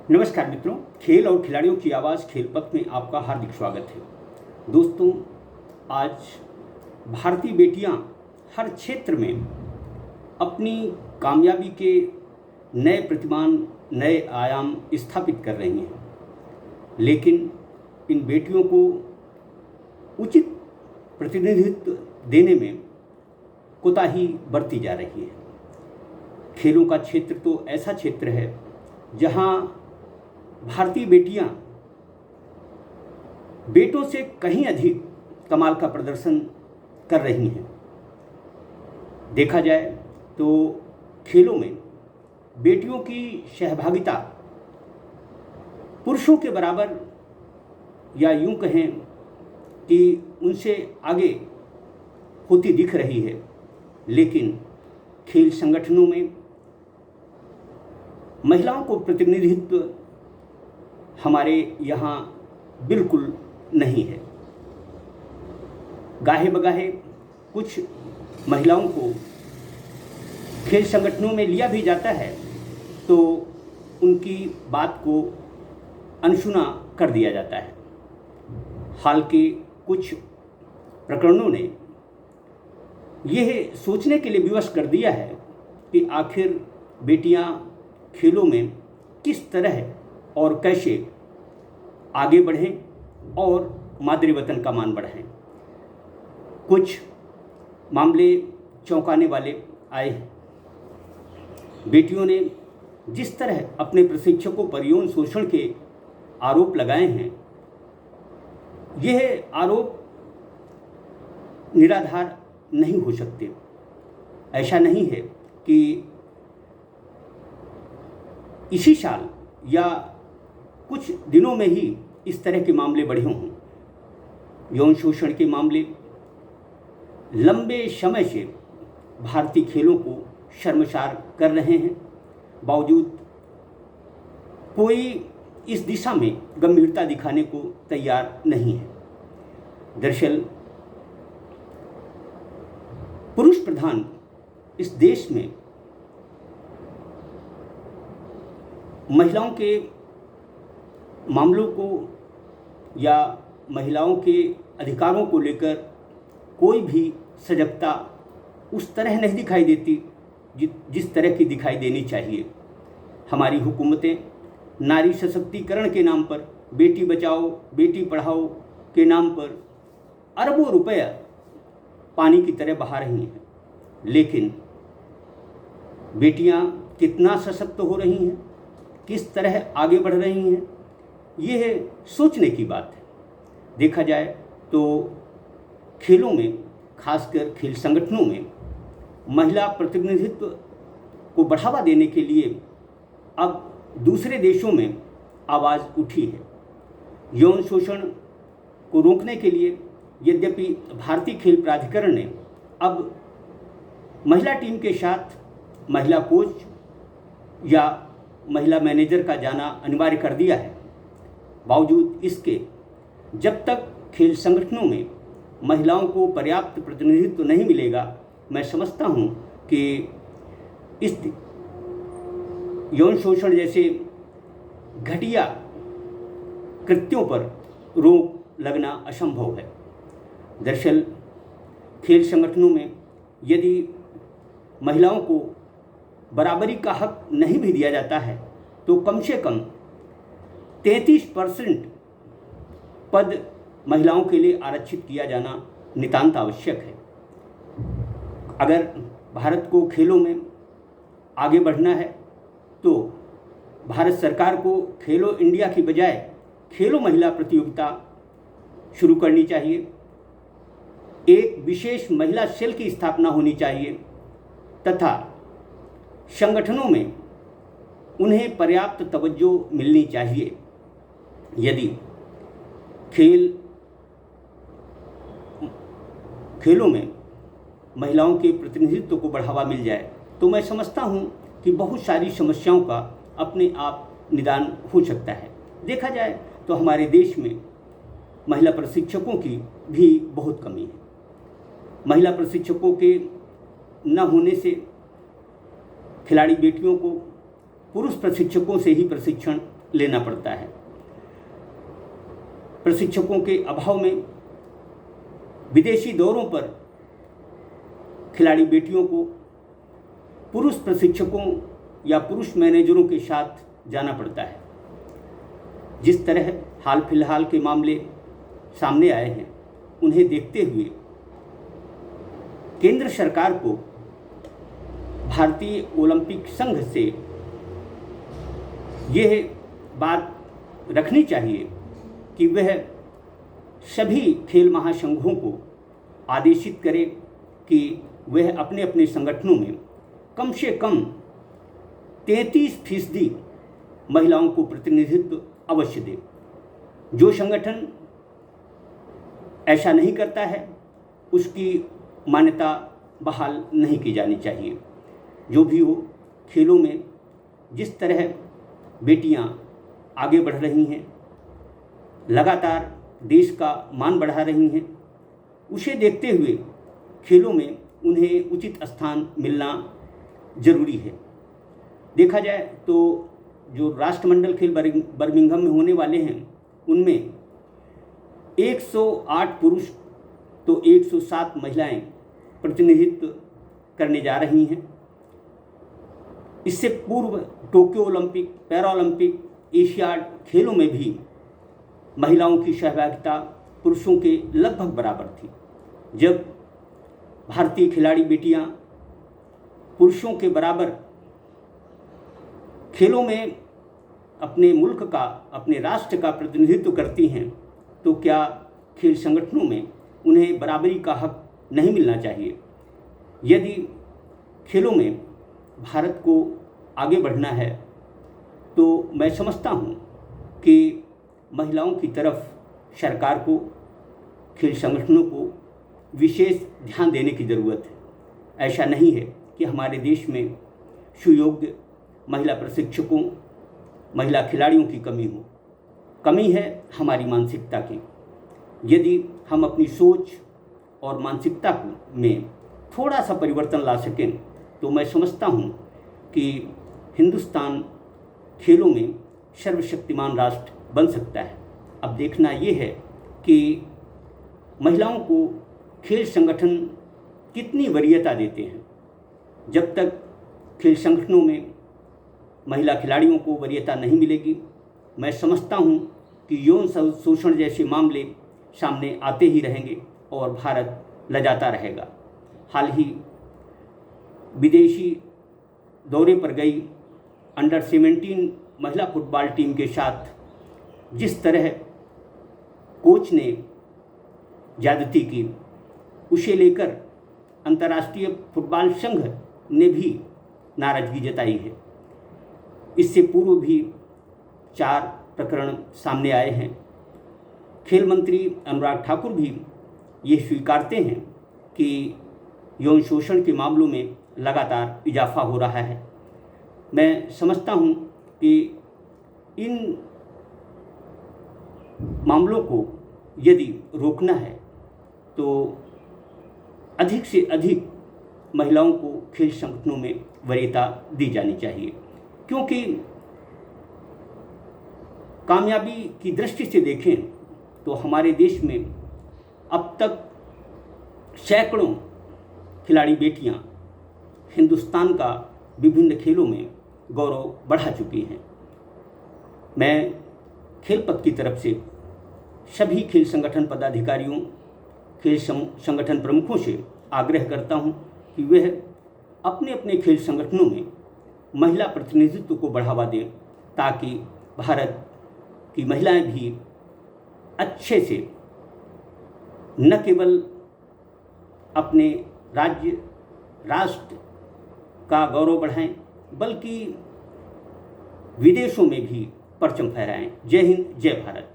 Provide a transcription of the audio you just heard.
नमस्कार मित्रों, खेल और खिलाड़ियों की आवाज़ खेल पथ में आपका हार्दिक स्वागत है। दोस्तों, आज भारतीय बेटियां हर क्षेत्र में अपनी कामयाबी के नए प्रतिमान, नए आयाम स्थापित कर रही हैं, लेकिन इन बेटियों को उचित प्रतिनिधित्व देने में कोताही बरती जा रही है। खेलों का क्षेत्र तो ऐसा क्षेत्र है जहां भारतीय बेटियां बेटों से कहीं अधिक कमाल का प्रदर्शन कर रही हैं। देखा जाए तो खेलों में बेटियों की सहभागिता पुरुषों के बराबर, या यूं कहें कि उनसे आगे होती दिख रही है, लेकिन खेल संगठनों में महिलाओं को प्रतिनिधित्व हमारे यहाँ बिल्कुल नहीं है। गाहे बगाहे कुछ महिलाओं को खेल संगठनों में लिया भी जाता है तो उनकी बात को अनसुना कर दिया जाता है। हाल के कुछ प्रकरणों ने यह सोचने के लिए विवश कर दिया है कि आखिर बेटियां खेलों में किस तरह और कैसे आगे बढ़ें और मादरी वतन का मान बढ़ाएं। कुछ मामले चौंकाने वाले आए हैं। बेटियों ने जिस तरह अपने प्रशिक्षकों पर यौन शोषण के आरोप लगाए हैं, यह आरोप निराधार नहीं हो सकते। ऐसा नहीं है कि इसी साल या कुछ दिनों में ही इस तरह के मामले बढ़े हों। यौन शोषण के मामले लंबे समय से भारतीय खेलों को शर्मसार कर रहे हैं, बावजूद कोई इस दिशा में गंभीरता दिखाने को तैयार नहीं है। दरअसल पुरुष प्रधान इस देश में महिलाओं के मामलों को या महिलाओं के अधिकारों को लेकर कोई भी सजगता उस तरह नहीं दिखाई देती जिस तरह की दिखाई देनी चाहिए। हमारी हुकूमतें नारी सशक्तिकरण के नाम पर, बेटी बचाओ बेटी पढ़ाओ के नाम पर अरबों रुपया पानी की तरह बहा रही हैं, लेकिन बेटियां कितना सशक्त हो रही हैं, किस तरह आगे बढ़ रही हैं, यह सोचने की बात है। देखा जाए तो खेलों में, खासकर खेल संगठनों में महिला प्रतिनिधित्व को बढ़ावा देने के लिए अब दूसरे देशों में आवाज़ उठी है। यौन शोषण को रोकने के लिए यद्यपि भारतीय खेल प्राधिकरण ने अब महिला टीम के साथ महिला कोच या महिला मैनेजर का जाना अनिवार्य कर दिया है, बावजूद इसके जब तक खेल संगठनों में महिलाओं को पर्याप्त प्रतिनिधित्व नहीं मिलेगा, मैं समझता हूं कि इस यौन शोषण जैसे घटिया कृत्यों पर रोक लगना असंभव है। दरअसल खेल संगठनों में यदि महिलाओं को बराबरी का हक नहीं भी दिया जाता है तो कम से कम 33% पद महिलाओं के लिए आरक्षित किया जाना नितांत आवश्यक है। अगर भारत को खेलों में आगे बढ़ना है तो भारत सरकार को खेलो इंडिया की बजाय खेलो महिला प्रतियोगिता शुरू करनी चाहिए। एक विशेष महिला सेल की स्थापना होनी चाहिए तथा संगठनों में उन्हें पर्याप्त तवज्जो मिलनी चाहिए। यदि खेलों में महिलाओं के प्रतिनिधित्व को बढ़ावा मिल जाए तो मैं समझता हूं कि बहुत सारी समस्याओं का अपने आप निदान हो सकता है। देखा जाए तो हमारे देश में महिला प्रशिक्षकों की भी बहुत कमी है। महिला प्रशिक्षकों के न होने से खिलाड़ी बेटियों को पुरुष प्रशिक्षकों से ही प्रशिक्षण लेना पड़ता है। प्रशिक्षकों के अभाव में विदेशी दौरों पर खिलाड़ी बेटियों को पुरुष प्रशिक्षकों या पुरुष मैनेजरों के साथ जाना पड़ता है। जिस तरह हाल फिलहाल के मामले सामने आए हैं, उन्हें देखते हुए केंद्र सरकार को भारतीय ओलंपिक संघ से यह बात रखनी चाहिए कि वह सभी खेल महासंघों को आदेशित करे कि वह अपने अपने संगठनों में कम से कम 33% महिलाओं को प्रतिनिधित्व अवश्य दे। जो संगठन ऐसा नहीं करता है उसकी मान्यता बहाल नहीं की जानी चाहिए। जो भी हो, खेलों में जिस तरह बेटियां आगे बढ़ रही हैं, लगातार देश का मान बढ़ा रही हैं, उसे देखते हुए खेलों में उन्हें उचित स्थान मिलना जरूरी है। देखा जाए तो जो राष्ट्रमंडल खेल बर्मिंघम में होने वाले हैं, उनमें 108 पुरुष तो 107 महिलाएं प्रतिनिधित्व करने जा रही हैं। इससे पूर्व Tokyo Olympic, para Olympic, Asiad खेलों में भी महिलाओं की सहभागिता पुरुषों के लगभग बराबर थी। जब भारतीय खिलाड़ी बेटियां पुरुषों के बराबर खेलों में अपने मुल्क का, अपने राष्ट्र का प्रतिनिधित्व करती हैं, तो क्या खेल संगठनों में उन्हें बराबरी का हक नहीं मिलना चाहिए? यदि खेलों में भारत को आगे बढ़ना है तो मैं समझता हूँ कि महिलाओं की तरफ सरकार को, खेल संगठनों को विशेष ध्यान देने की ज़रूरत है। ऐसा नहीं है कि हमारे देश में सुयोग्य महिला प्रशिक्षकों, महिला खिलाड़ियों की कमी हो। कमी है हमारी मानसिकता की। यदि हम अपनी सोच और मानसिकता में थोड़ा सा परिवर्तन ला सकें तो मैं समझता हूँ कि हिंदुस्तान खेलों में सर्वशक्तिमान राष्ट्र बन सकता है। अब देखना ये है कि महिलाओं को खेल संगठन कितनी वरीयता देते हैं। जब तक खेल संगठनों में महिला खिलाड़ियों को वरीयता नहीं मिलेगी, मैं समझता हूँ कि यौन शोषण जैसे मामले सामने आते ही रहेंगे और भारत लजाता रहेगा। हाल ही विदेशी दौरे पर गई अंडर 17 महिला फुटबॉल टीम के साथ जिस तरह कोच ने ज्यादती की, उसे लेकर अंतर्राष्ट्रीय फुटबॉल संघ ने भी नाराजगी जताई है। इससे पूर्व भी 4 प्रकरण सामने आए हैं। खेल मंत्री अनुराग ठाकुर भी ये स्वीकारते हैं कि यौन शोषण के मामलों में लगातार इजाफा हो रहा है। मैं समझता हूँ कि इन मामलों को यदि रोकना है तो अधिक से अधिक महिलाओं को खेल संगठनों में वरीयता दी जानी चाहिए, क्योंकि कामयाबी की दृष्टि से देखें तो हमारे देश में अब तक सैकड़ों खिलाड़ी बेटियां हिंदुस्तान का विभिन्न खेलों में गौरव बढ़ा चुकी हैं। मैं खेल पथ की तरफ से सभी खेल संगठन पदाधिकारियों, खेल संगठन प्रमुखों से आग्रह करता हूं कि वह अपने अपने खेल संगठनों में महिला प्रतिनिधित्व को बढ़ावा दें, ताकि भारत की महिलाएं भी अच्छे से न केवल अपने राज्य, राष्ट्र का गौरव बढ़ाएं, बल्कि विदेशों में भी परचम फहराएं। जय हिंद, जय भारत।